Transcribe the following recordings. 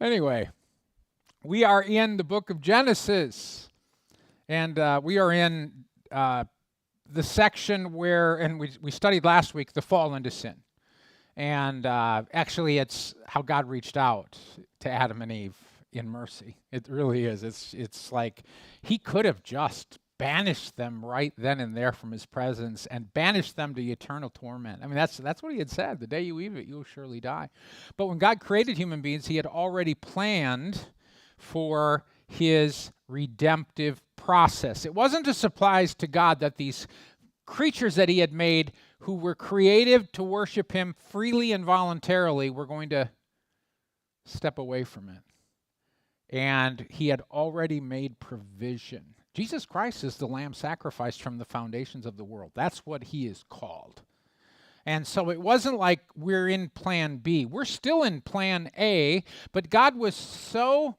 Anyway, we are in the book of Genesis, and we are in the section where, and we studied last week, the fall into sin. And actually, it's how God reached out to Adam and Eve in mercy. It really is. It's like he could have just banished them right then and there from his presence and banished them to eternal torment. I mean, that's what he had said. The day you eat it, you will surely die. But when God created human beings, he had already planned for his redemptive process. It wasn't a surprise to God that these creatures that he had made who were creative to worship him freely and voluntarily were going to step away from it. And he had already made provision. Jesus Christ is the lamb sacrificed from the foundations of the world. That's what he is called. And so it wasn't like we're in plan B. We're still in plan A, but God was so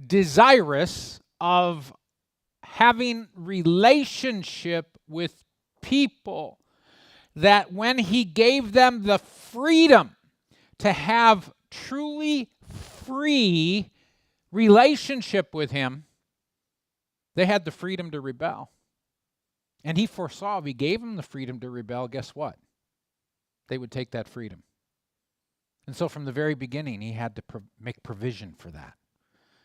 desirous of having relationship with people that when he gave them the freedom to have truly free relationship with him, they had the freedom to rebel. And he foresaw if he gave them the freedom to rebel, guess what? They would take that freedom. And so from the very beginning, he had to make provision for that.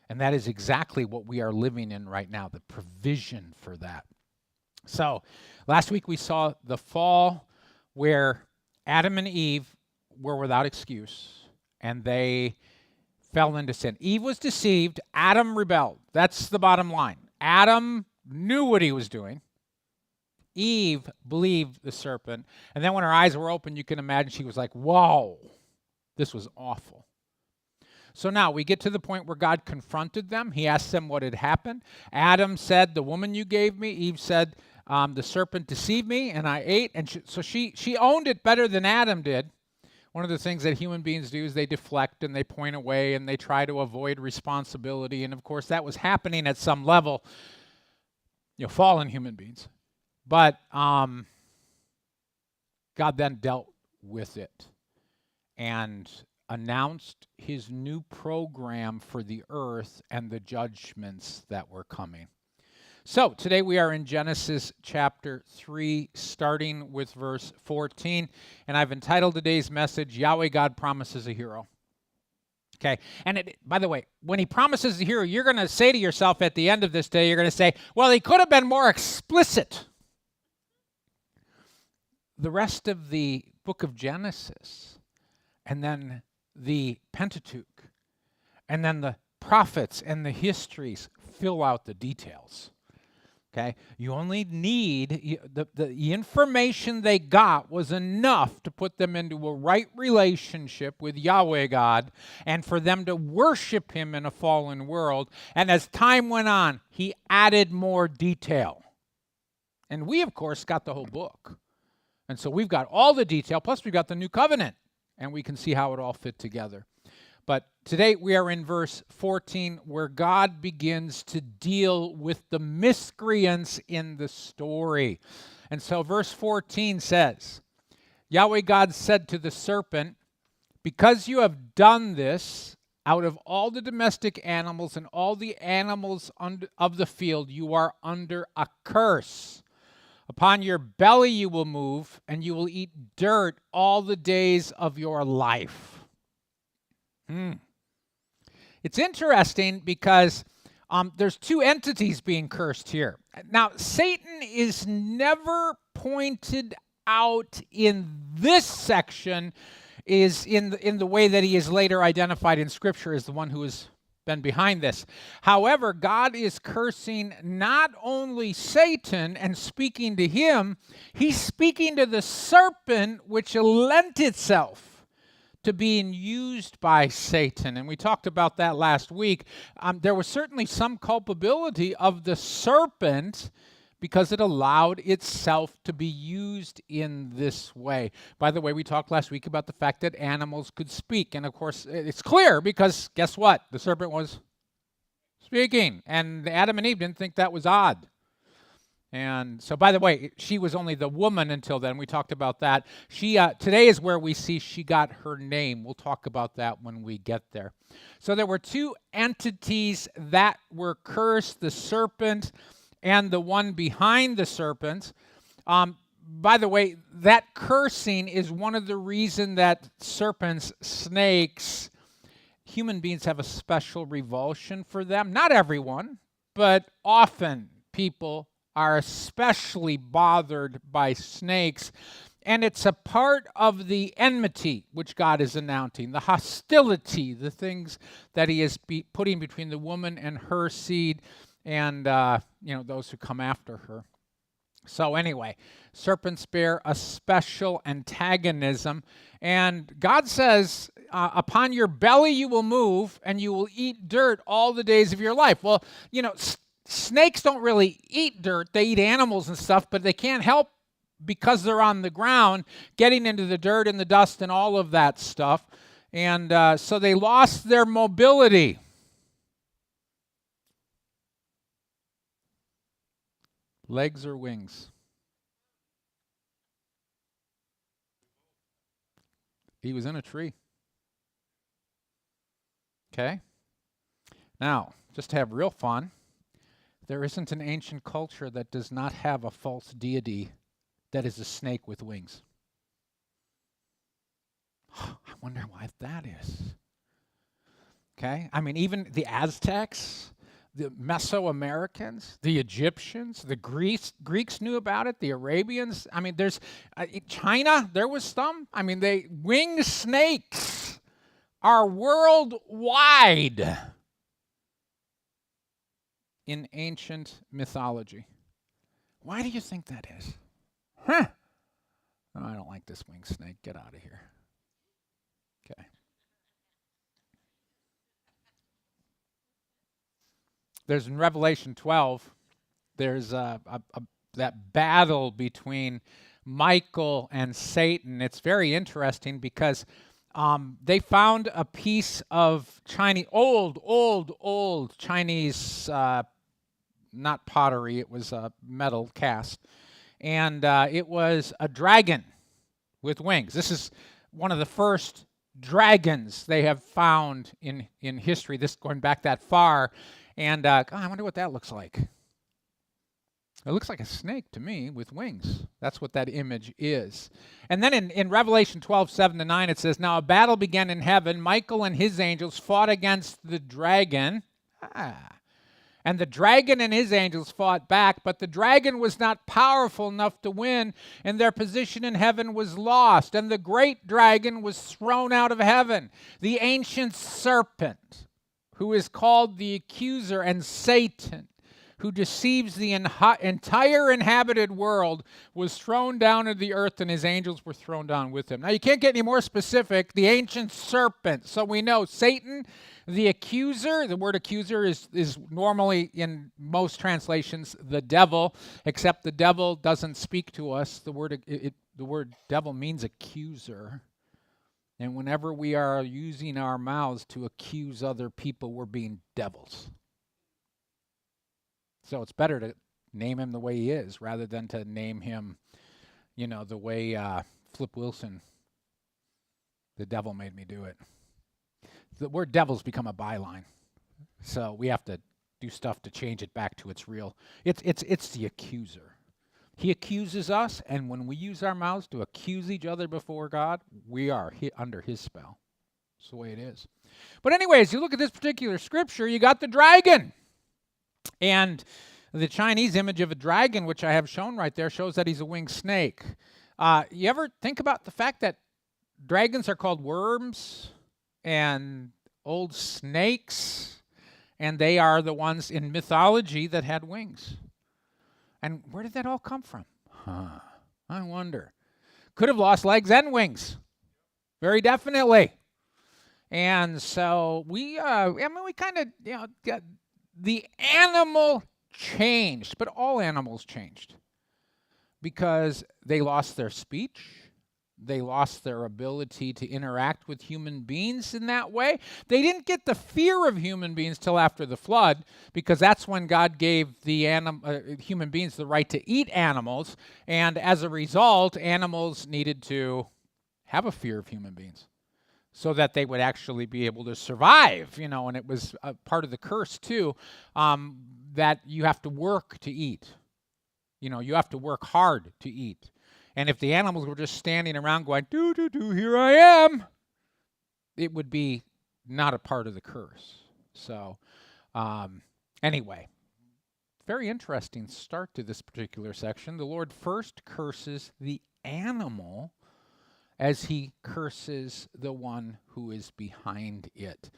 And that is exactly what we are living in right now, the provision for that. So last week we saw the fall where Adam and Eve were without excuse, and they fell into sin. Eve was deceived. Adam rebelled. That's the bottom line. Adam knew what he was doing. Eve believed the serpent. And then when her eyes were open, you can imagine she was like, whoa, this was awful. So now we get to the point where God confronted them. He asked them what had happened. Adam said, the woman you gave me. Eve said, the serpent deceived me and I ate. And so she owned it better than Adam did. One of the things that human beings do is they deflect and they point away and they try to avoid responsibility. And of course, that was happening at some level, fallen human beings. But God then dealt with it and announced his new program for the earth and the judgments that were coming. So today we are in Genesis chapter 3, starting with verse 14. And I've entitled today's message, Yahweh God Promises a Hero. Okay, and by the way, when he promises a hero, you're going to say to yourself at the end of this day, you're going to say, well, he could have been more explicit. The rest of the book of Genesis, and then the Pentateuch, and then the prophets and the histories fill out the details. Okay, you only need, the information they got was enough to put them into a right relationship with Yahweh God and for them to worship him in a fallen world. And as time went on, he added more detail. And we, of course, got the whole book. And so we've got all the detail, plus we've got the new covenant, and we can see how it all fit together. But today we are in verse 14 where God begins to deal with the miscreants in the story. And so verse 14 says, Yahweh God said to the serpent, because you have done this, out of all the domestic animals and all the animals of the field, you are under a curse. Upon your belly you will move, and you will eat dirt all the days of your life. It's interesting because there's two entities being cursed here. Now, Satan is never pointed out in this section, is in the way that he is later identified in Scripture as the one who has been behind this. However, God is cursing not only Satan and speaking to him, he's speaking to the serpent, which lent itself to being used by Satan. And we talked about that last week. There was certainly some culpability of the serpent because it allowed itself to be used in this way. By the way, we talked last week about the fact that animals could speak. And of course, it's clear because guess what? The serpent was speaking. And Adam and Eve didn't think that was odd. And so, by the way, she was only the woman until then. We talked about that. Today is where we see she got her name. We'll talk about that when we get there. So there were two entities that were cursed, the serpent and the one behind the serpent. By the way, that cursing is one of the reasons that serpents, snakes, human beings have a special revulsion for them. Not everyone, but often people are especially bothered by snakes. And it's a part of the enmity which God is announcing, the hostility, the things that he is putting between the woman and her seed and those who come after her. So anyway, serpents bear a special antagonism. And God says, upon your belly you will move, and you will eat dirt all the days of your life. Well, snakes don't really eat dirt. They eat animals and stuff, but they can't help, because they're on the ground, getting into the dirt and the dust and all of that stuff. And so they lost their mobility. Legs or wings? He was in a tree. Okay? Now, just to have real fun, there isn't an ancient culture that does not have a false deity that is a snake with wings. I wonder why that is. Okay? I mean, even the Aztecs, the Mesoamericans, the Egyptians, the Greeks knew about it, the Arabians. I mean, there's China, there was some. I mean, winged snakes are worldwide in ancient mythology. Why do you think that is? Oh, I don't like this winged snake. Get out of here. Okay. There's in Revelation 12, there's that battle between Michael and Satan. It's very interesting because they found a piece of Chinese, old Chinese, not pottery, it was a metal cast. And it was a dragon with wings. This is one of the first dragons they have found in history, this going back that far. And I wonder what that looks like. It looks like a snake to me with wings. That's what that image is. And then in Revelation 12, 7-9, it says, "Now a battle began in heaven. Michael and his angels fought against the dragon. And the dragon and his angels fought back, but the dragon was not powerful enough to win, and their position in heaven was lost. And the great dragon was thrown out of heaven, the ancient serpent, who is called the accuser, and Satan, who deceives the entire inhabited world, was thrown down to the earth, and his angels were thrown down with him." Now, you can't get any more specific. The ancient serpent. So we know Satan, the accuser. The word accuser is normally, in most translations, the devil, except the devil doesn't speak to us. The word devil means accuser. And whenever we are using our mouths to accuse other people, we're being devils. So it's better to name him the way he is rather than to name him, the way Flip Wilson, the devil made me do it. The word devil's become a byline. So we have to do stuff to change it back to its real. It's the accuser. He accuses us, and when we use our mouths to accuse each other before God, we are under his spell. That's the way it is. But anyways, you look at this particular scripture, you got the dragon. And the Chinese image of a dragon, which I have shown right there, shows that he's a winged snake. You ever think about the fact that dragons are called worms and old snakes, and they are the ones in mythology that had wings? And where did that all come from? I wonder. Could have lost legs and wings. Very definitely. And so we kind of, got the animal changed, but all animals changed because they lost their speech, They lost their ability to interact with human beings in that way. They didn't get the fear of human beings till after the flood, because that's when God gave the human beings the right to eat animals. And as a result, animals needed to have a fear of human beings so that they would actually be able to survive, and it was a part of the curse too, that you have to work to eat. You have to work hard to eat. And if the animals were just standing around going, do, do, do, here I am, it would be not a part of the curse. So anyway, very interesting start to this particular section. The Lord first curses the animal as he curses the one who is behind it.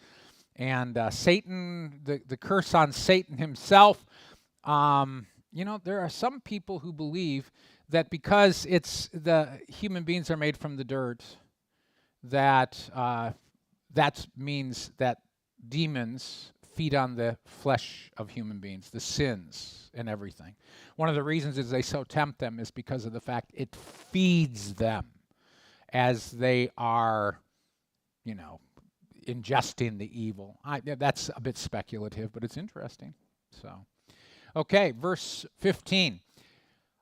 And Satan, the curse on Satan himself, there are some people who believe that because the human beings are made from the dirt, that means that demons feed on the flesh of human beings, the sins and everything. One of the reasons is they so tempt them is because of the fact it feeds them as they are, ingesting the evil. That's a bit speculative, but it's interesting. So, okay, verse 15.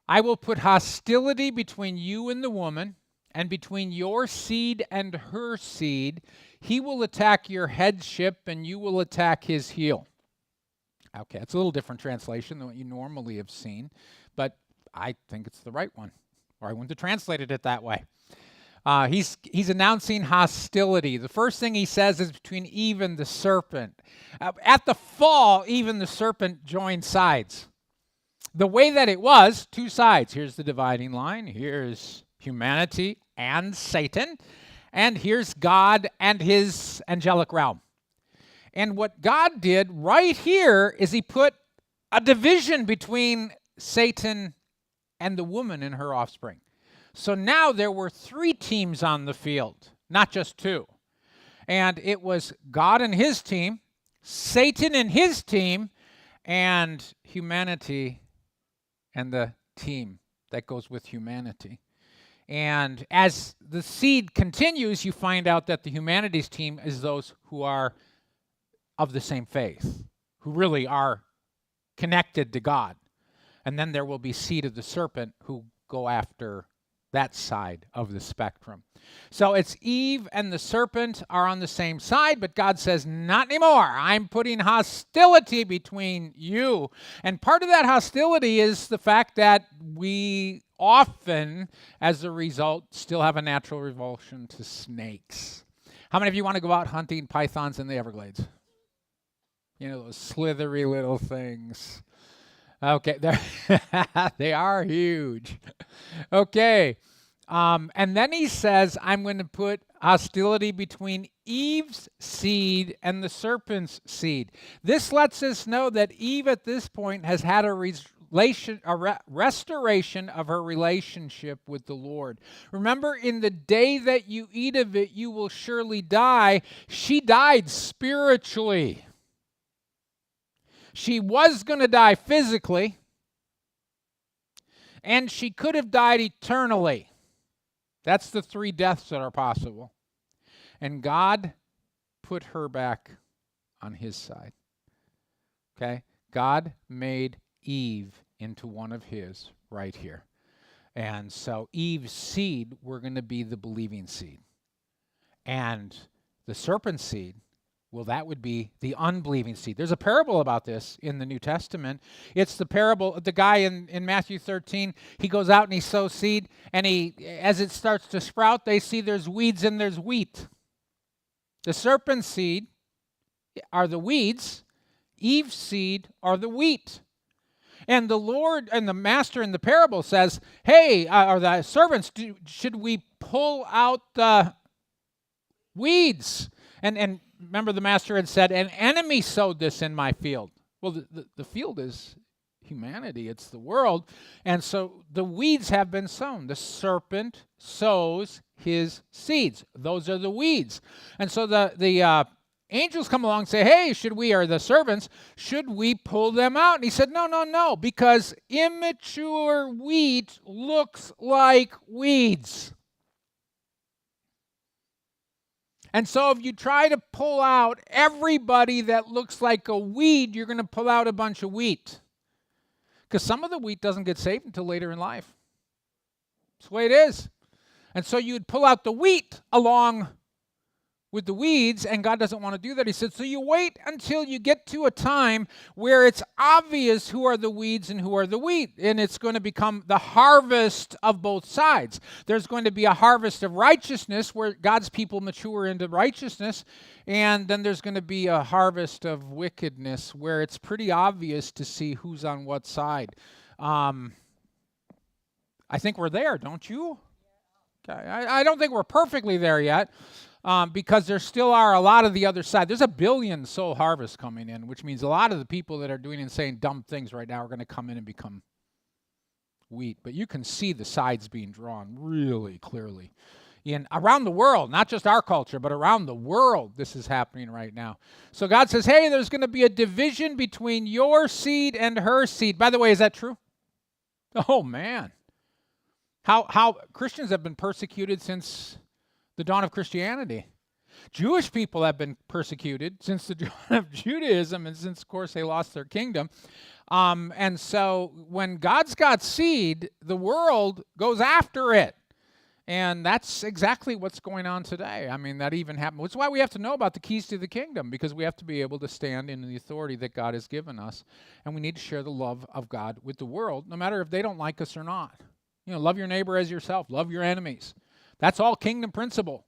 I will put hostility between you and the woman, and between your seed and her seed. He will attack your headship, and you will attack his heel. Okay, it's a little different translation than what you normally have seen, but I think it's the right one, or I wouldn't have translated it that way. He's announcing hostility. The first thing he says is between Eve and the serpent. At the fall, Eve and the serpent joined sides. The way that it was, two sides. Here's the dividing line. Here's humanity and Satan. And here's God and his angelic realm. And what God did right here is he put a division between Satan and the woman and her offspring. So now there were 3 teams on the field, not just 2. And it was God and his team, Satan and his team, and humanity and the team that goes with humanity. And as the seed continues, you find out that the humanity's team is those who are of the same faith, who really are connected to God. And then there will be seed of the serpent who go after that side of the spectrum. So it's Eve and the serpent are on the same side, but God says, not anymore. I'm putting hostility between you. And part of that hostility is the fact that we often, as a result, still have a natural revulsion to snakes. How many of you want to go out hunting pythons in the Everglades? Those slithery little things. Okay, they are huge. Okay, and then he says, I'm going to put hostility between Eve's seed and the serpent's seed. This lets us know that Eve at this point has had a restoration of her relationship with the Lord. Remember, in the day that you eat of it, you will surely die. She died spiritually. She was going to die physically, and she could have died eternally. That's the 3 deaths that are possible. And God put her back on his side. Okay? God made Eve into one of his right here. And so Eve's seed were going to be the believing seed. And the serpent's seed, well, that would be the unbelieving seed. There's a parable about this in the New Testament. It's the parable, the guy in Matthew 13, he goes out and he sows seed, and as it starts to sprout, they see there's weeds and there's wheat. The serpent's seed are the weeds. Eve's seed are the wheat. And the Lord and the master in the parable says, hey, or the servants, should we pull out the weeds? And remember, the master had said, an enemy sowed this in my field. Well, the field is humanity. It's the world. And so the weeds have been sown. The serpent sows his seeds. Those are the weeds. And so the angels come along and say, hey, the servants, should we pull them out? And he said, no, because immature wheat looks like weeds. And so if you try to pull out everybody that looks like a weed, you're going to pull out a bunch of wheat. Because some of the wheat doesn't get saved until later in life. That's the way it is. And so you'd pull out the wheat along with the weeds, and God doesn't want to do that. He said, so you wait until you get to a time where it's obvious who are the weeds and who are the wheat, and it's going to become the harvest of both sides. There's going to be a harvest of righteousness where God's people mature into righteousness, and then there's going to be a harvest of wickedness where it's pretty obvious to see who's on what side. I think we're there, don't you? Okay. I don't think we're perfectly there yet. Because there still are a lot of the other side. There's 1 billion soul harvest coming in, which means a lot of the people that are doing and saying dumb things right now are going to come in and become wheat. But you can see the sides being drawn really clearly. Around the world, not just our culture, but around the world, this is happening right now. So God says, hey, there's going to be a division between your seed and her seed. By the way, is that true? Oh, man. How Christians have been persecuted since the dawn of Christianity. Jewish people have been persecuted since the dawn of Judaism, and since, of course, they lost their kingdom. And so when God's got seed, the world goes after it. And that's exactly what's going on today. I mean, that even happened. That's why we have to know about the keys to the kingdom, because we have to be able to stand in the authority that God has given us. And we need to share the love of God with the world, no matter if they don't like us or not. Love your neighbor as yourself. Love your enemies. That's all kingdom principle.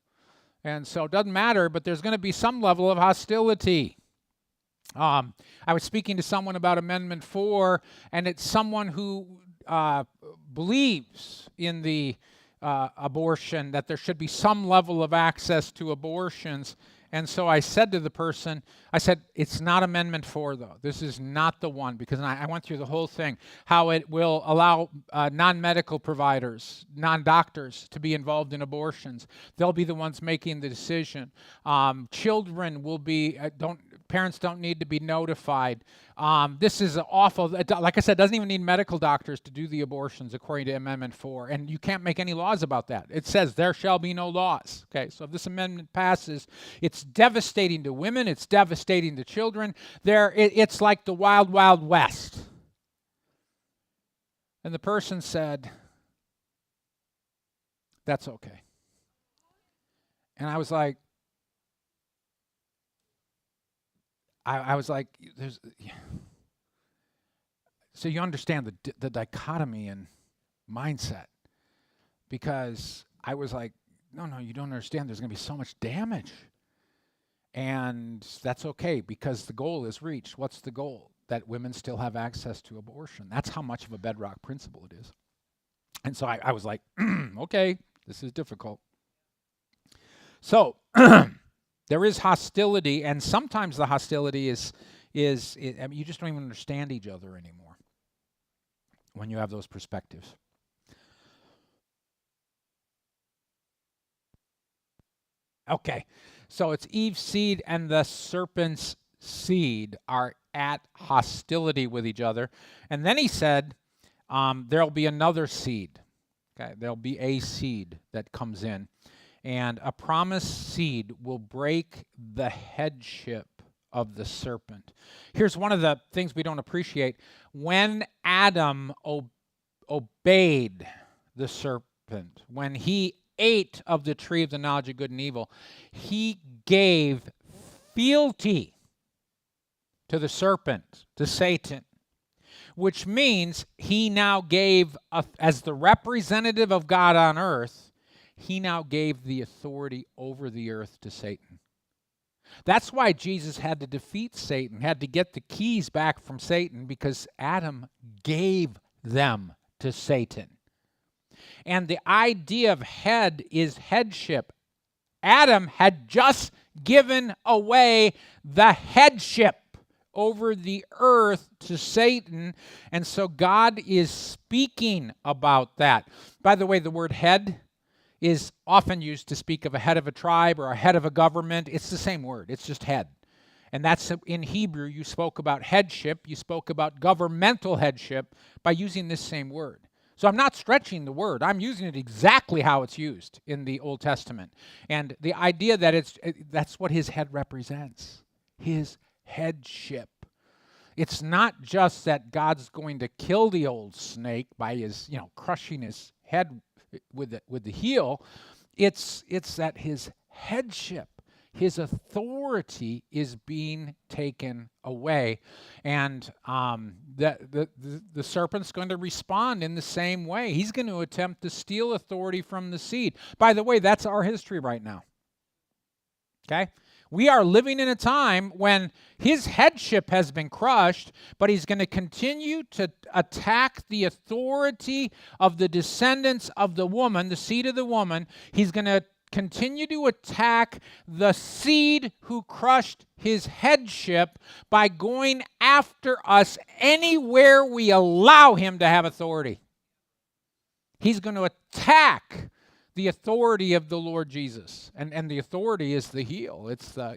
And so it doesn't matter, but there's going to be some level of hostility. I was speaking to someone about Amendment 4, and it's someone who believes in the abortion, that there should be some level of access to abortions. And so I said to the person, I said, it's not Amendment 4, though. This is not the one, because I went through the whole thing, how it will allow non-medical providers, non-doctors to be involved in abortions. They'll be the ones making the decision. Children will be, parents don't need to be notified. This is awful. Like I said, it doesn't even need medical doctors to do the abortions according to Amendment 4. And you can't make any laws about that. It says there shall be no laws. Okay, so if this amendment passes, it's devastating to women. It's devastating to children. It's like the wild, wild west. And the person said, that's okay. And I was like, so you understand the dichotomy in mindset, because I was like, no, you don't understand. There's going to be so much damage. And that's okay, because the goal is reached. What's the goal? That women still have access to abortion. That's how much of a bedrock principle it is. And so I was like, okay, this is difficult. So there is hostility, and sometimes the hostility is you just don't even understand each other anymore when you have those perspectives. Okay, so it's Eve's seed and the serpent's seed are at hostility with each other. And then he said, there'll be another seed. Okay, there'll be a seed that comes in. And a promised seed will break the headship of the serpent. Here's one of the things we don't appreciate. When Adam obeyed the serpent, when he ate of the tree of the knowledge of good and evil, he gave fealty to the serpent, to Satan, which means he now gave, as the representative of God on earth, he now gave the authority over the earth to Satan. That's why Jesus had to defeat Satan, had to get the keys back from Satan, because Adam gave them to Satan. And the idea of head is headship. Adam had just given away the headship over the earth to Satan, and so God is speaking about that. By the way, the word head is often used to speak of a head of a tribe or a head of a government. It's the same word. It's just head. And that's in Hebrew, you spoke about headship. You spoke about governmental headship by using this same word. So I'm not stretching the word. I'm using it exactly how it's used in the Old Testament. And the idea that that's what his head represents, his headship. It's not just that God's going to kill the old snake by his, crushing his head with the heel. It's that his headship, his authority is being taken away. And the serpent's going to respond in the same way. He's going to attempt to steal authority from the seed. By the way, that's our history right now. Okay? We are living in a time when his headship has been crushed, but he's going to continue to attack the authority of the descendants of the woman, the seed of the woman. He's going to continue to attack the seed who crushed his headship by going after us anywhere we allow him to have authority. He's going to attack the authority of the Lord Jesus, and the authority is the heel. It's the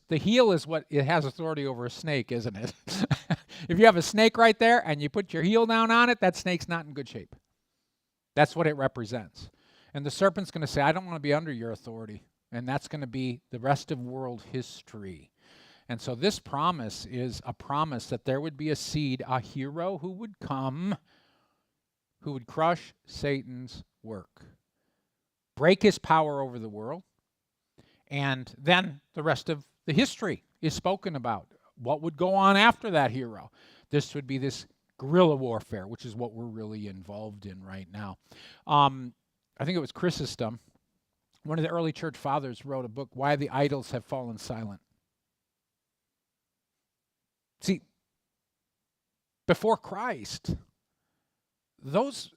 the heel is what it has authority over a snake, isn't it? If you have a snake right there and you put your heel down on it, that snake's not in good shape. That's what it represents. And the serpent's going to say, I don't want to be under your authority, and that's going to be the rest of world history. And so this promise is a promise that there would be a seed, a hero who would come, who would crush Satan's work, break his power over the world, and then the rest of the history is spoken about. What would go on after that hero? This would be this guerrilla warfare, which is what we're really involved in right now. I think it was Chrysostom, one of the early church fathers, wrote a book, Why the Idols Have Fallen Silent. See, before Christ, those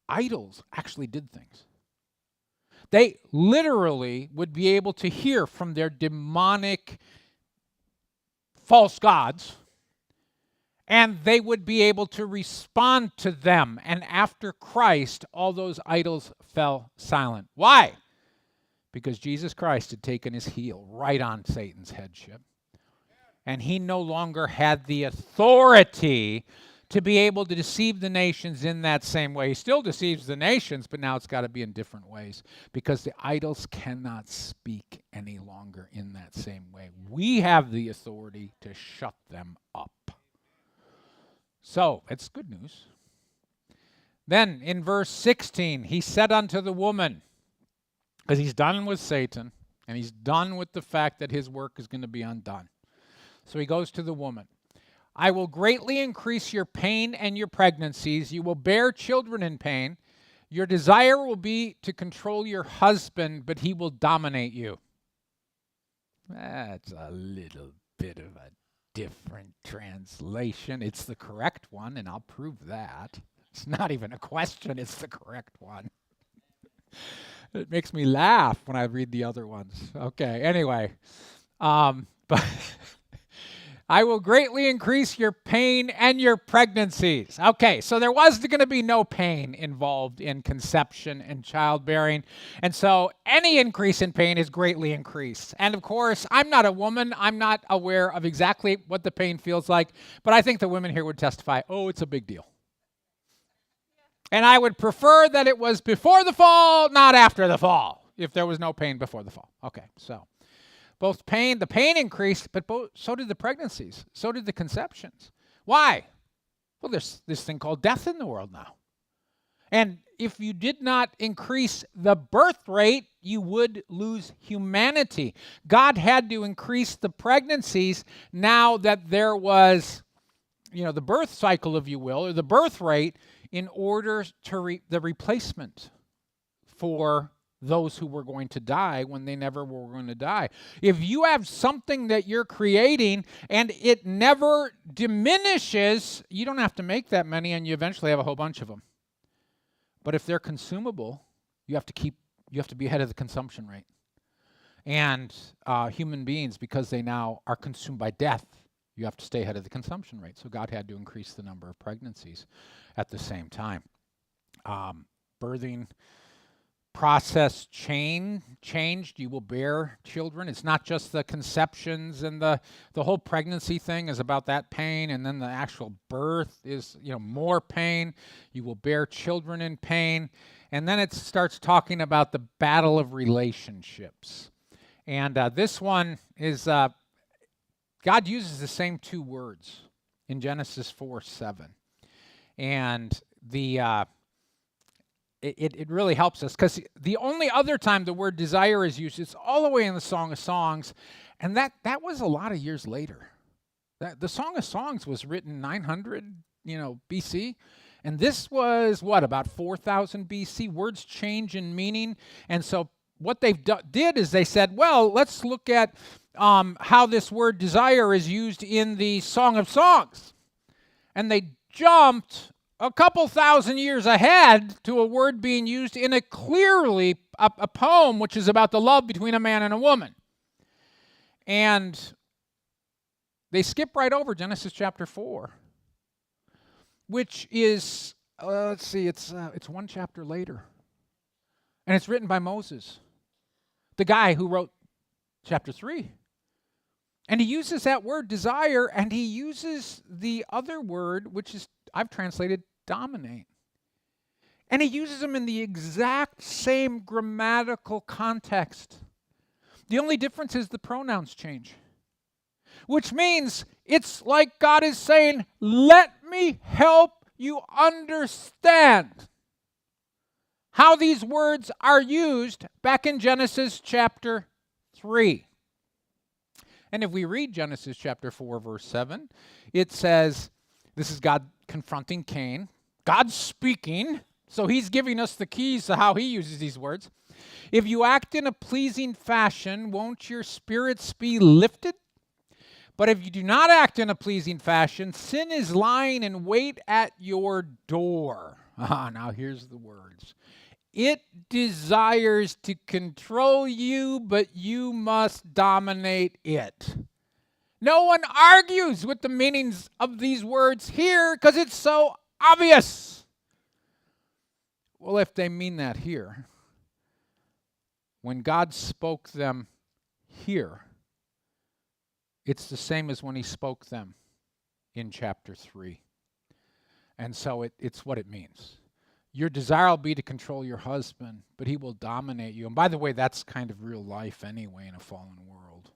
idols actually did things. They literally would be able to hear from their demonic false gods, and they would be able to respond to them. And after Christ, all those idols fell silent. Why? Because Jesus Christ had taken his heel right on Satan's headship. And he no longer had the authority to be able to deceive the nations in that same way. He still deceives the nations, but now it's got to be in different ways because the idols cannot speak any longer in that same way. We have the authority to shut them up. So, it's good news. Then, in verse 16, he said unto the woman, because he's done with Satan, and he's done with the fact that his work is going to be undone. So he goes to the woman. I will greatly increase your pain and your pregnancies. You will bear children in pain. Your desire will be to control your husband, but he will dominate you. That's a little bit of a different translation. It's the correct one, and I'll prove that. It's not even a question, it's the correct one. It makes me laugh when I read the other ones. Okay, anyway. But I will greatly increase your pain and your pregnancies. Okay, so there was going to be no pain involved in conception and childbearing. And so any increase in pain is greatly increased. And of course, I'm not a woman. I'm not aware of exactly what the pain feels like. But I think the women here would testify, oh, it's a big deal. And I would prefer that it was before the fall, not after the fall, if there was no pain before the fall. Okay, so the pain increased, but so did the pregnancies. So did the conceptions. Why? Well, there's this thing called death in the world now. And if you did not increase the birth rate, you would lose humanity. God had to increase the pregnancies now that there was, the birth cycle, if you will, or the birth rate, in order to the replacement for those who were going to die when they never were going to die. If you have something that you're creating and it never diminishes, you don't have to make that many and you eventually have a whole bunch of them. But if they're consumable, you have to be ahead of the consumption rate. And human beings, because they now are consumed by death, you have to stay ahead of the consumption rate. So God had to increase the number of pregnancies at the same time. Birthing process changed. You will bear children. It's not just the conceptions and the whole pregnancy thing is about that pain, and then the actual birth is, more pain. You will bear children in pain. And then it starts talking about the battle of relationships. And this one is, God uses the same two words in Genesis 4:7. And it really helps us, because the only other time the word desire is used, it's all the way in the Song of Songs, and that was a lot of years later. The Song of Songs was written 900, BC, and this was about 4,000 BC. Words change in meaning, and so what they did is they said, well, let's look at how this word desire is used in the Song of Songs, and they jumped a couple thousand years ahead to a word being used in a poem which is about the love between a man and a woman. And they skip right over Genesis chapter 4, which is, it's one chapter later. And it's written by Moses, the guy who wrote chapter 3. And he uses that word desire, and he uses the other word, which is, I've translated, dominate. And he uses them in the exact same grammatical context. The only difference is the pronouns change. Which means it's like God is saying, let me help you understand how these words are used back in Genesis chapter 3. And if we read Genesis chapter 4, verse 7, it says, this is God confronting Cain. God's speaking, so he's giving us the keys to how he uses these words. If you act in a pleasing fashion, won't your spirits be lifted? But if you do not act in a pleasing fashion, sin is lying in wait at your door. Now here's the words. It desires to control you, but you must dominate it. No one argues with the meanings of these words here because it's so obvious. Well, if they mean that here, when God spoke them here, it's the same as when he spoke them in chapter 3. And so it's what it means. Your desire will be to control your husband, but he will dominate you. And by the way, that's kind of real life anyway in a fallen world.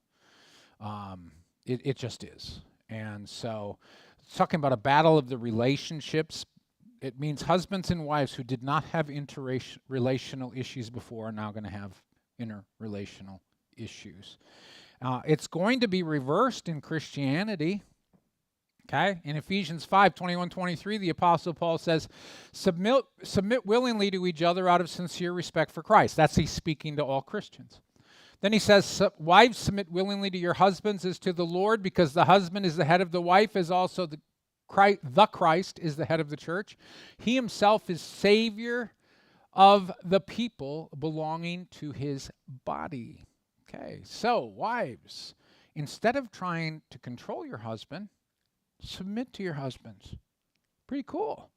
It just is. And so it's talking about a battle of the relationships. It means husbands and wives who did not have interrelational issues before are now going to have interrelational issues. It's going to be reversed in Christianity. Okay? In Ephesians 5:21-23, the Apostle Paul says, submit willingly to each other out of sincere respect for Christ. That's he's speaking to all Christians. Then he says, wives, submit willingly to your husbands as to the Lord, because the husband is the head of the wife, as also the Christ is the head of the church. He himself is Savior of the people belonging to his body. Okay, so wives, instead of trying to control your husband, submit to your husbands. Pretty cool.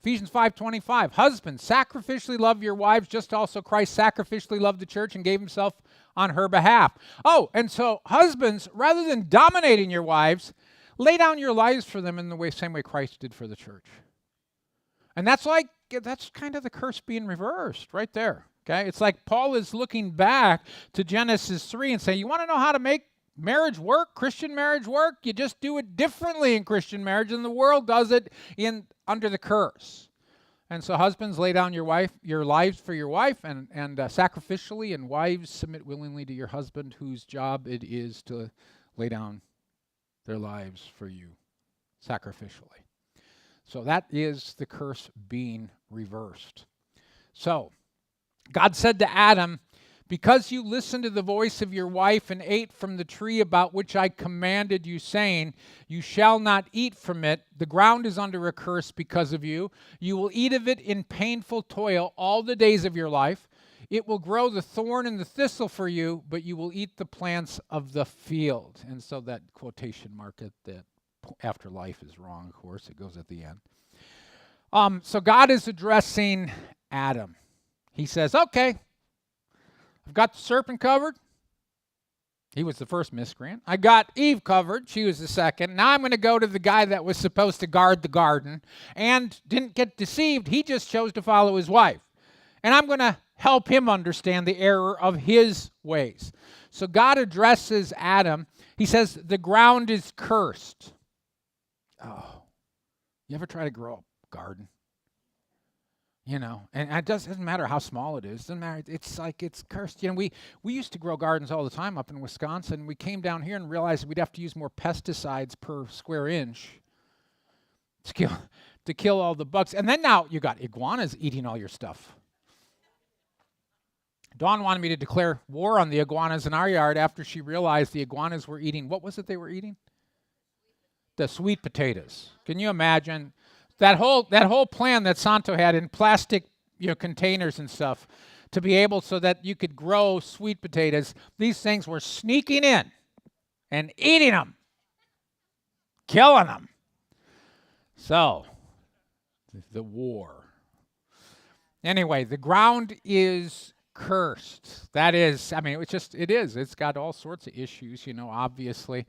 Ephesians 5:25, husbands, sacrificially love your wives, just also Christ sacrificially loved the church and gave himself on her behalf. Oh, and so husbands, rather than dominating your wives, lay down your lives for them in the same way Christ did for the church. And that's kind of the curse being reversed right there. Okay? It's like Paul is looking back to Genesis 3 and saying, you want to know how to make marriage work, Christian marriage work? You just do it differently in Christian marriage, and the world does it under the curse. And so husbands, lay down your lives for your wife, and sacrificially, and wives, submit willingly to your husband, whose job it is to lay down their lives for you sacrificially. So that is the curse being reversed. So God said to Adam, because you listened to the voice of your wife and ate from the tree about which I commanded you, saying, you shall not eat from it. The ground is under a curse because of you. You will eat of it in painful toil all the days of your life. It will grow the thorn and the thistle for you, but you will eat the plants of the field. And so that quotation mark at that after life is wrong, of course. It goes at the end. So God is addressing Adam. He says, okay, I've got the serpent covered. He was the first miscreant. I got Eve covered. She was the second. Now I'm going to go to the guy that was supposed to guard the garden and didn't get deceived. He just chose to follow his wife. And I'm going to help him understand the error of his ways. So God addresses Adam. He says, the ground is cursed. Oh, you ever try to grow a garden? You know, and it doesn't matter how small it is. Doesn't matter. It's like it's cursed. You know, we used to grow gardens all the time up in Wisconsin. We came down here and realized we'd have to use more pesticides per square inch to kill all the bugs. And then now you got iguanas eating all your stuff. Dawn wanted me to declare war on the iguanas in our yard after she realized the iguanas were eating, what was it they were eating? The sweet potatoes. Can you imagine? That whole plan that Santo had in plastic, containers and stuff to be able so that you could grow sweet potatoes, these things were sneaking in and eating them, killing them. So, the war. Anyway, the ground is cursed. That is, it is. It's got all sorts of issues, obviously.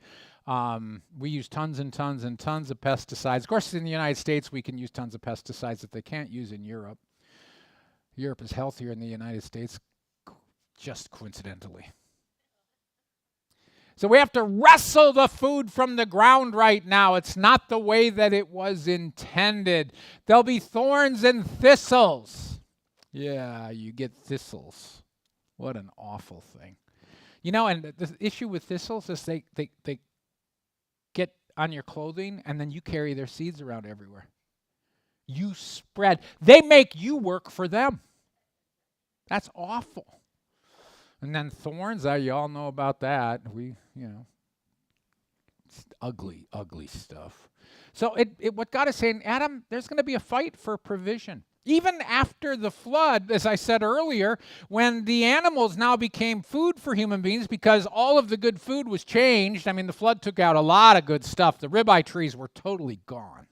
We use tons and tons and tons of pesticides. Of course, in the United States, we can use tons of pesticides that they can't use in Europe. Europe is healthier than the United States, just coincidentally. So we have to wrestle the food from the ground right now. It's not the way that it was intended. There'll be thorns and thistles. Yeah, you get thistles. What an awful thing. And the issue with thistles is they get on your clothing, and then you carry their seeds around everywhere. You spread. They make you work for them. That's awful. And then thorns, you all know about that. It's ugly, ugly stuff. So what God is saying, Adam, there's going to be a fight for provision. Even after the flood, as I said earlier, when the animals now became food for human beings because all of the good food was changed. The flood took out a lot of good stuff. The ribeye trees were totally gone.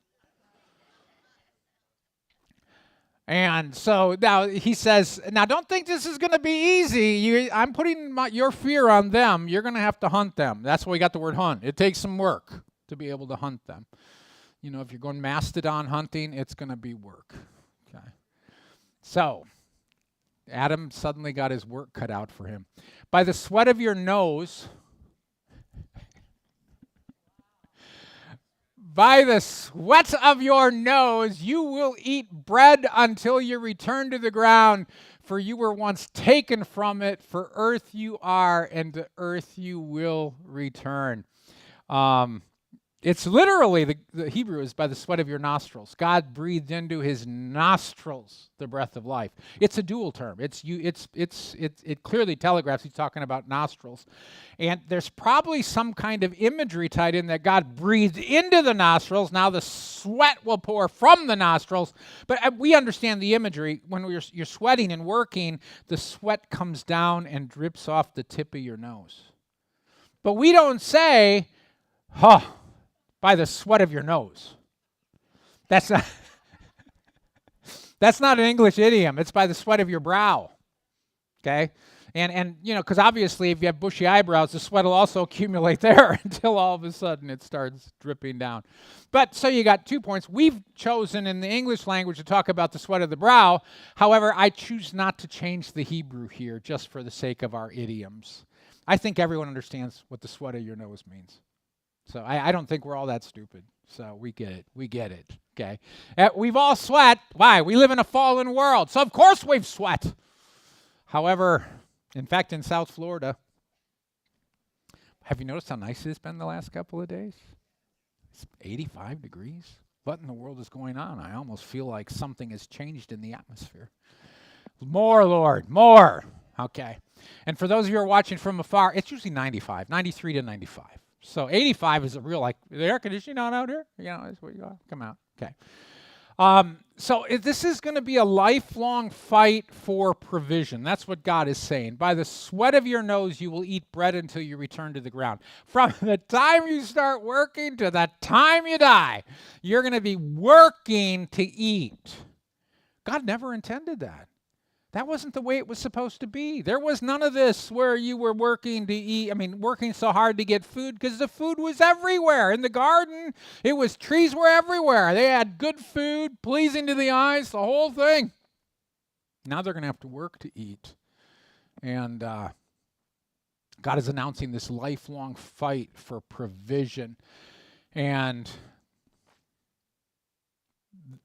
And so now he says, now don't think this is going to be easy. I'm putting your fear on them. You're going to have to hunt them. That's why we got the word hunt. It takes some work to be able to hunt them. If you're going mastodon hunting, it's going to be work. Okay. So, Adam suddenly got his work cut out for him. By the sweat of your nose, you will eat bread until you return to the ground, for you were once taken from it, for earth you are, and to earth you will return. It's literally, the Hebrew is by the sweat of your nostrils. God breathed into his nostrils the breath of life. It's a dual term. It clearly telegraphs he's talking about nostrils. And there's probably some kind of imagery tied in that God breathed into the nostrils. Now the sweat will pour from the nostrils. But we understand the imagery. When you're sweating and working, the sweat comes down and drips off the tip of your nose. But we don't say, by the sweat of your nose. That's not an English idiom. It's by the sweat of your brow. Okay? And because obviously if you have bushy eyebrows, the sweat will also accumulate there until all of a sudden it starts dripping down. But so you got 2 points. We've chosen in the English language to talk about the sweat of the brow. However, I choose not to change the Hebrew here just for the sake of our idioms. I think everyone understands what the sweat of your nose means. So I don't think we're all that stupid. So we get it, okay? We've all sweat. Why? We live in a fallen world. So of course we've sweat. However, in fact, in South Florida, have you noticed how nice it's been the last couple of days? It's 85 degrees. What in the world is going on? I almost feel like something has changed in the atmosphere. More, Lord, more. Okay. And for those of you who are watching from afar, it's usually 93 to 95. So 85 is a real, the air conditioning on out here? That's where you go. Come out. Okay. So this is going to be a lifelong fight for provision. That's what God is saying. By the sweat of your nose, you will eat bread until you return to the ground. From the time you start working to the time you die, you're going to be working to eat. God never intended that. That wasn't the way it was supposed to be. There was none of this where you were working to eat, working so hard to get food, because the food was everywhere. In the garden, trees were everywhere. They had good food, pleasing to the eyes, the whole thing. Now they're going to have to work to eat. And God is announcing this lifelong fight for provision. And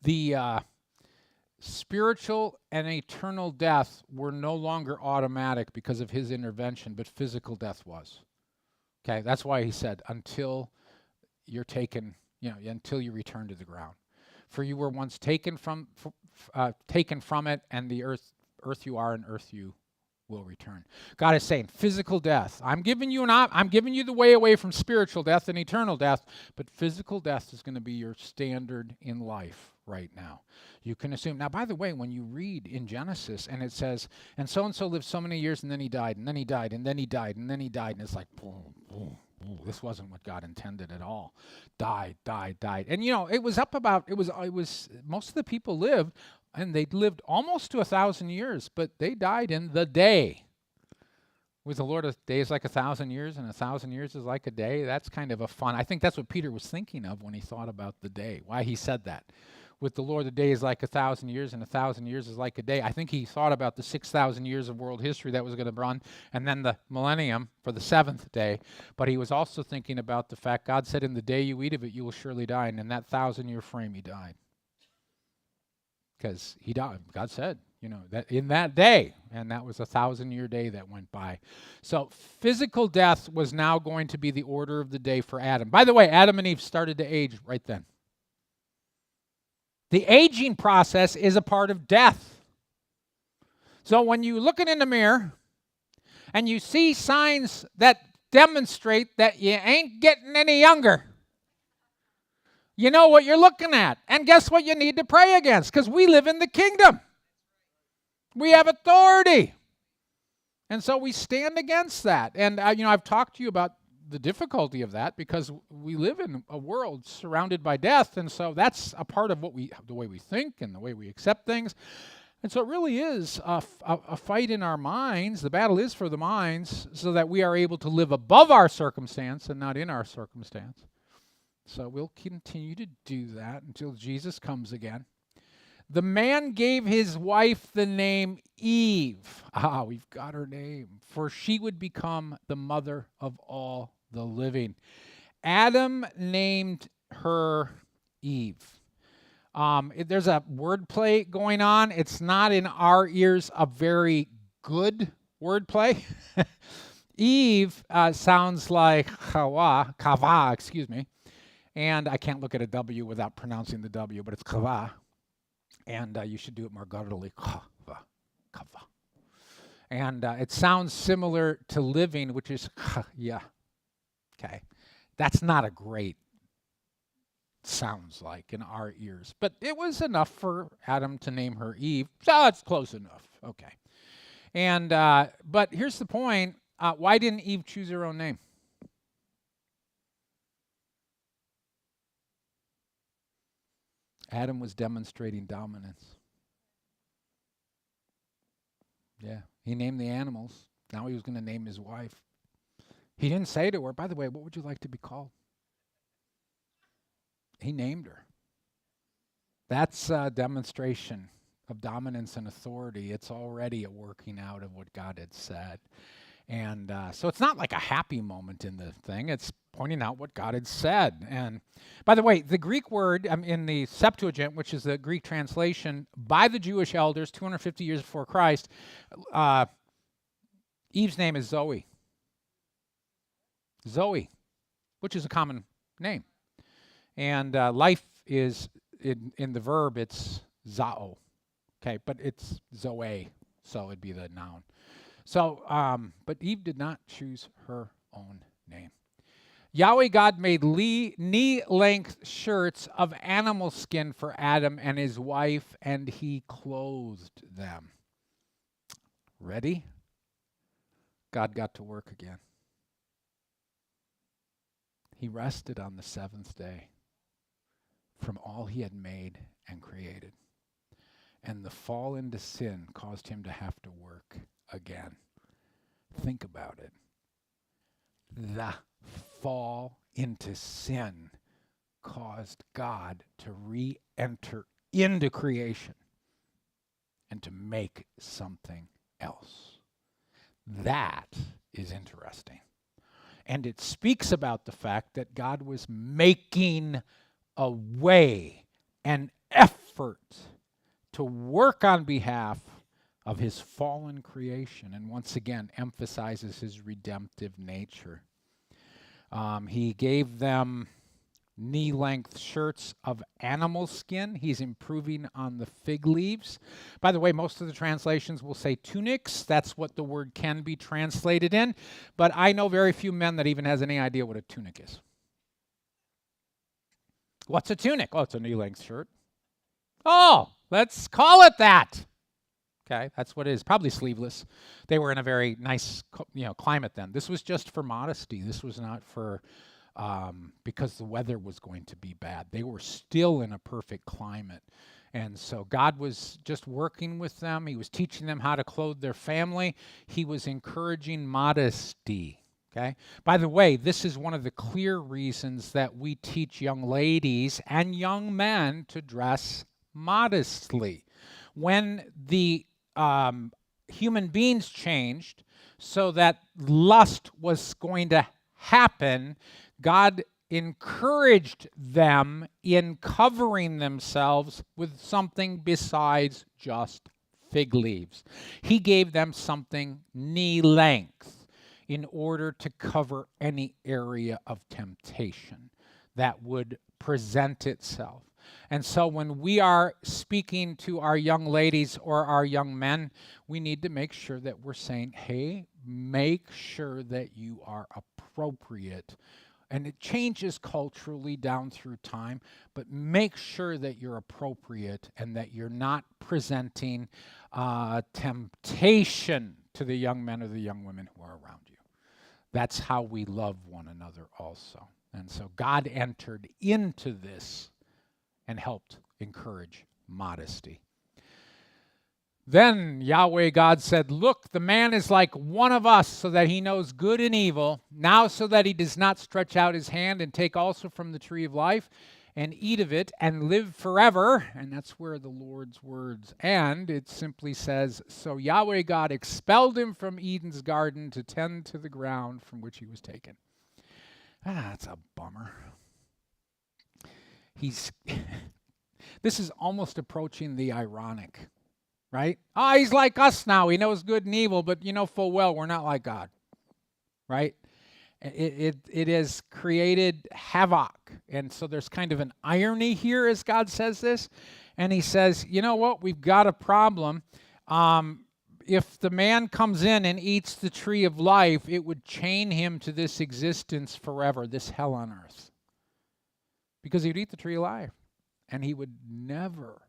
the spiritual and eternal death were no longer automatic because of his intervention, but physical death was. Okay, that's why he said, until you're taken, until you return to the ground. For you were once taken from it, and the earth you are, and earth you will return. God is saying, physical death. I'm giving you the way away from spiritual death and eternal death, but physical death is going to be your standard in life right now. You can assume. Now, by the way, when you read in Genesis and it says, and so lived so many years, and then he died, and then he died, and then he died, and then he died, and it's like, boom, boom, boom. This wasn't what God intended at all. Died. And it was most of the people lived, and they lived almost to 1,000 years, but they died in the day. With the Lord, a day is like 1,000 years, and 1,000 years is like a day. That's kind of I think that's what Peter was thinking of when he thought about the day, why he said that. With the Lord, the day is like 1,000 years, and 1,000 years is like a day. I think he thought about the 6,000 years of world history that was going to run, and then the millennium for the seventh day. But he was also thinking about the fact God said, in the day you eat of it, you will surely die. And in that 1,000-year frame, he died. Because he died. God said, that in that day, and that was a 1,000-year day that went by. So physical death was now going to be the order of the day for Adam. By the way, Adam and Eve started to age right then. The aging process is a part of death. So when you look in the mirror and you see signs that demonstrate that you ain't getting any younger, you know what you're looking at. And guess what you need to pray against? Because we live in the kingdom. We have authority. And so we stand against that. And, I've talked to you about the difficulty of that because we live in a world surrounded by death. And so that's a part of the way we think and the way we accept things. And so it really is a fight in our minds. The battle is for the minds so that we are able to live above our circumstance and not in our circumstance. So we'll continue to do that until Jesus comes again. The man gave his wife the name Eve. We've got her name. For she would become the mother of all the living. Adam named her Eve. There's a wordplay going on. It's not in our ears a very good wordplay. Eve sounds like kava, excuse me. And I can't look at a W without pronouncing the W, but it's kava. And you should do it more guttily. Kava. And it sounds similar to living, which is yeah. Okay. That's not a great sounds like in our ears. But it was enough for Adam to name her Eve. So it's close enough. Okay. And but here's the point. Why didn't Eve choose her own name? Adam was demonstrating dominance. Yeah, he named the animals. Now he was going to name his wife. He didn't say to her, by the way, what would you like to be called? He named her. That's a demonstration of dominance and authority. It's already a working out of what God had said. And so it's not like a happy moment in the thing. It's pointing out what God had said. And by the way, the Greek word in the Septuagint, which is the Greek translation by the Jewish elders 250 years before Christ, Eve's name is Zoe. Zoe, which is a common name. And life is, in the verb, it's zao. Okay, but it's Zoe, so it'd be the noun. So, but Eve did not choose her own name. Yahweh God made knee-length shirts of animal skin for Adam and his wife, and he clothed them. Ready? God got to work again. He rested on the seventh day from all he had made and created. And the fall into sin caused him to have to work again. Think about it. The fall into sin caused God to re-enter into creation and to make something else. That is interesting. And it speaks about the fact that God was making a way, an effort to work on behalf of his fallen creation, and once again emphasizes his redemptive nature. He gave them knee-length shirts of animal skin. He's improving on the fig leaves. By the way, most of the translations will say tunics. That's what the word can be translated in. But I know very few men that even has any idea what a tunic is. What's a tunic? Oh, it's a knee-length shirt. Oh, let's call it that. Okay, that's what it is. Probably sleeveless. They were in a very nice, climate then. This was just for modesty. This was not for because the weather was going to be bad. They were still in a perfect climate. And so God was just working with them. He was teaching them how to clothe their family. He was encouraging modesty. Okay. By the way, this is one of the clear reasons that we teach young ladies and young men to dress modestly. When the human beings changed so that lust was going to happen, God encouraged them in covering themselves with something besides just fig leaves. He gave them something knee length in order to cover any area of temptation that would present itself. And so when we are speaking to our young ladies or our young men, we need to make sure that we're saying, hey, make sure that you are appropriate. And it changes culturally down through time, but make sure that you're appropriate and that you're not presenting temptation to the young men or the young women who are around you. That's how we love one another also. And so God entered into this and helped encourage modesty. Then Yahweh God said, look, the man is like one of us, so that he knows good and evil. Now so that he does not stretch out his hand and take also from the tree of life and eat of it and live forever. And that's where the Lord's words end. It simply says, so Yahweh God expelled him from Eden's garden to tend to the ground from which he was taken. That's a bummer. This is almost approaching the ironic. Right? He's like us now. He knows good and evil, but you know full well we're not like God. Right? It has created havoc. And so there's kind of an irony here as God says this. And he says, you know what? We've got a problem. If the man comes in and eats the tree of life, it would chain him to this existence forever, this hell on earth. Because he'd eat the tree of life. And he would never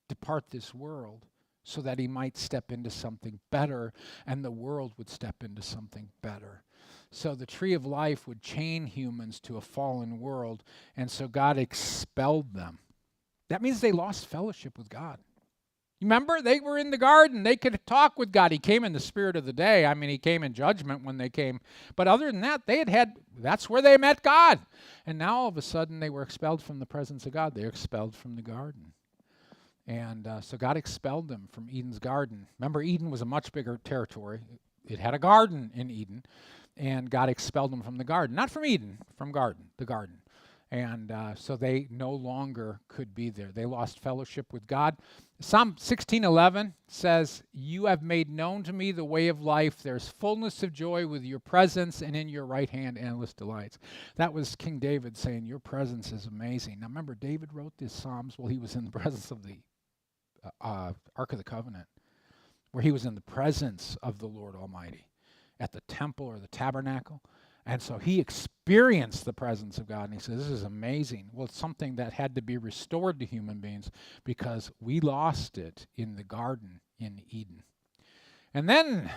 depart this world, so that he might step into something better, and the world would step into something better. So the tree of life would chain humans to a fallen world, and so God expelled them. That means they lost fellowship with God. Remember, they were in the garden. They could talk with God. He came in the spirit of the day. I mean, he came in judgment when they came. But other than that, that's where they met God. And now all of a sudden they were expelled from the presence of God. They were expelled from the garden. And so God expelled them from Eden's garden. Remember, Eden was a much bigger territory. It had a garden in Eden. And God expelled them from the garden. Not from Eden, from the garden. And so they no longer could be there. They lost fellowship with God. Psalm 16:11 says, you have made known to me the way of life. There's fullness of joy with your presence, and in your right hand endless delights. That was King David saying, your presence is amazing. Now remember, David wrote these Psalms while he was in the presence of the Ark of the Covenant, where he was in the presence of the Lord Almighty at the temple or the tabernacle. And so he experienced the presence of God, and he says, this is amazing. Well, it's something that had to be restored to human beings because we lost it in the garden in Eden. And then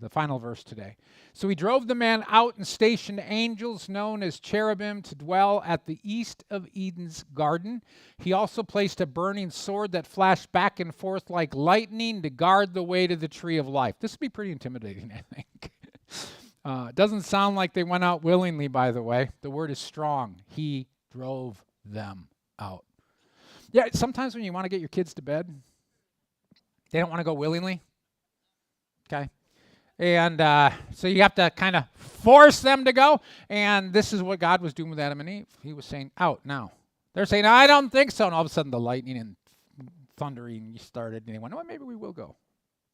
the final verse today. So he drove the man out and stationed angels known as cherubim to dwell at the east of Eden's garden. He also placed a burning sword that flashed back and forth like lightning to guard the way to the tree of life. This would be pretty intimidating, I think. It doesn't sound like they went out willingly, by the way. The word is strong. He drove them out. Yeah, sometimes when you want to get your kids to bed, they don't want to go willingly. Okay. And so you have to kind of force them to go. And this is what God was doing with Adam and Eve. He was saying, out now. They're saying, I don't think so. And all of a sudden the lightning and thundering started. And they went, oh, maybe we will go.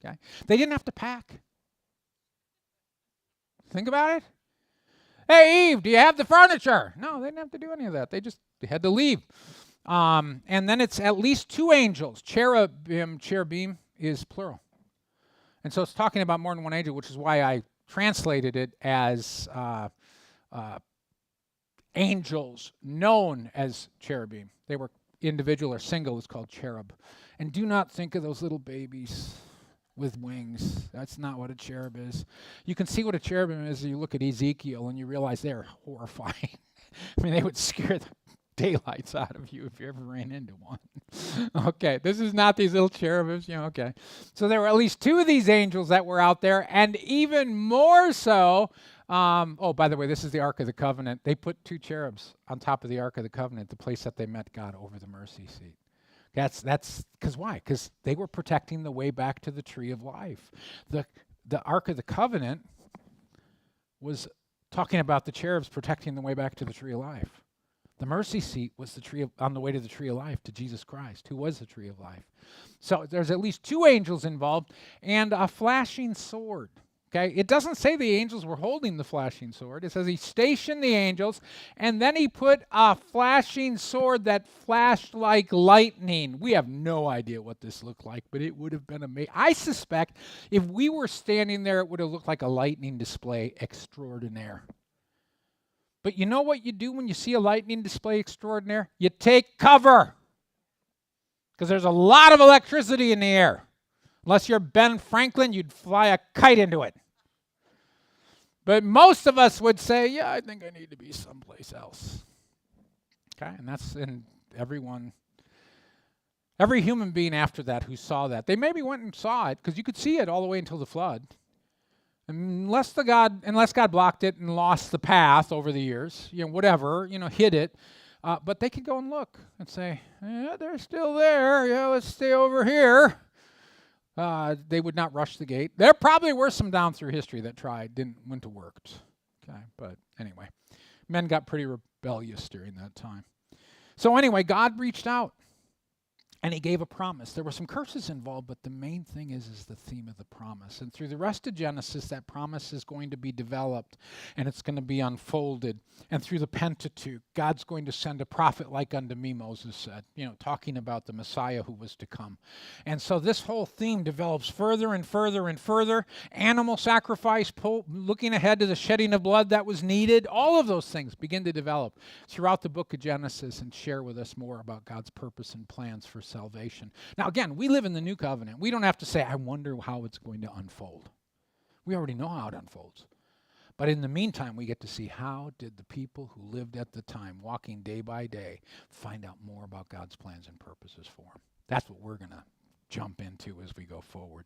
Okay. They didn't have to pack. Think about it. Hey, Eve, do you have the furniture? No, they didn't have to do any of that. They had to leave. And then it's at least two angels. Cherubim is plural. And so it's talking about more than one angel, which is why I translated it as angels known as cherubim. They were individual or single. It's called cherub. And do not think of those little babies with wings. That's not what a cherub is. You can see what a cherubim is if you look at Ezekiel and you realize they're horrifying. I mean, they would scare the daylights out of you if you ever ran into one. Okay, this is not these little cherubims, okay. So there were at least two of these angels that were out there, and even more so, by the way, this is the Ark of the Covenant. They put two cherubs on top of the Ark of the Covenant, the place that they met God over the mercy seat. That's because why? Because they were protecting the way back to the tree of life. The Ark of the Covenant was talking about the cherubs protecting the way back to the tree of life. The mercy seat was on the way to the tree of life, to Jesus Christ, who was the tree of life. So there's at least two angels involved and a flashing sword. Okay, it doesn't say the angels were holding the flashing sword. It says he stationed the angels, and then he put a flashing sword that flashed like lightning. We have no idea what this looked like, but it would have been amazing. I suspect if we were standing there, it would have looked like a lightning display extraordinaire. But you know what you do when you see a lightning display extraordinaire? You take cover, because there's a lot of electricity in the air. Unless you're Ben Franklin, you'd fly a kite into it. But most of us would say, yeah, I think I need to be someplace else. Okay, and that's in every human being after that who saw that. They maybe went and saw it, because you could see it all the way until the flood. Unless God blocked it and lost the path over the years, hid it. But they could go and look and say, yeah, they're still there. Yeah, let's stay over here. They would not rush the gate. There probably were some down through history that wouldn't have worked. Okay, but anyway, men got pretty rebellious during that time. So anyway, God reached out and he gave a promise. There were some curses involved, but the main thing is the theme of the promise. And through the rest of Genesis, that promise is going to be developed and it's going to be unfolded. And through the Pentateuch, God's going to send a prophet like unto me, Moses said, talking about the Messiah who was to come. And so this whole theme develops further and further and further. Animal sacrifice, looking ahead to the shedding of blood that was needed. All of those things begin to develop throughout the book of Genesis and share with us more about God's purpose and plans for salvation. Now, again, we live in the new covenant. We don't have to say, I wonder how it's going to unfold. We already know how it unfolds. But in the meantime, we get to see how did the people who lived at the time, walking day by day, find out more about God's plans and purposes for them. That's what we're going to jump into as we go forward.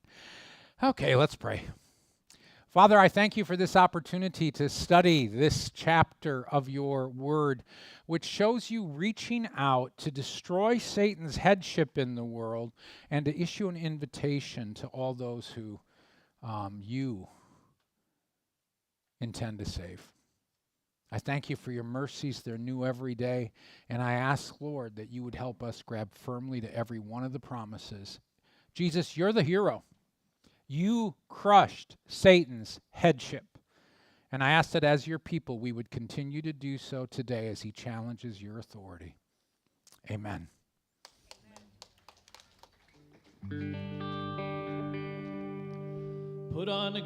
Okay, let's pray. Father, I thank you for this opportunity to study this chapter of your word, which shows you reaching out to destroy Satan's headship in the world and to issue an invitation to all those who you intend to save. I thank you for your mercies. They're new every day. And I ask, Lord, that you would help us grab firmly to every one of the promises. Jesus, you're the hero. You crushed Satan's headship. And I ask that as your people, we would continue to do so today as he challenges your authority. Amen. Put on the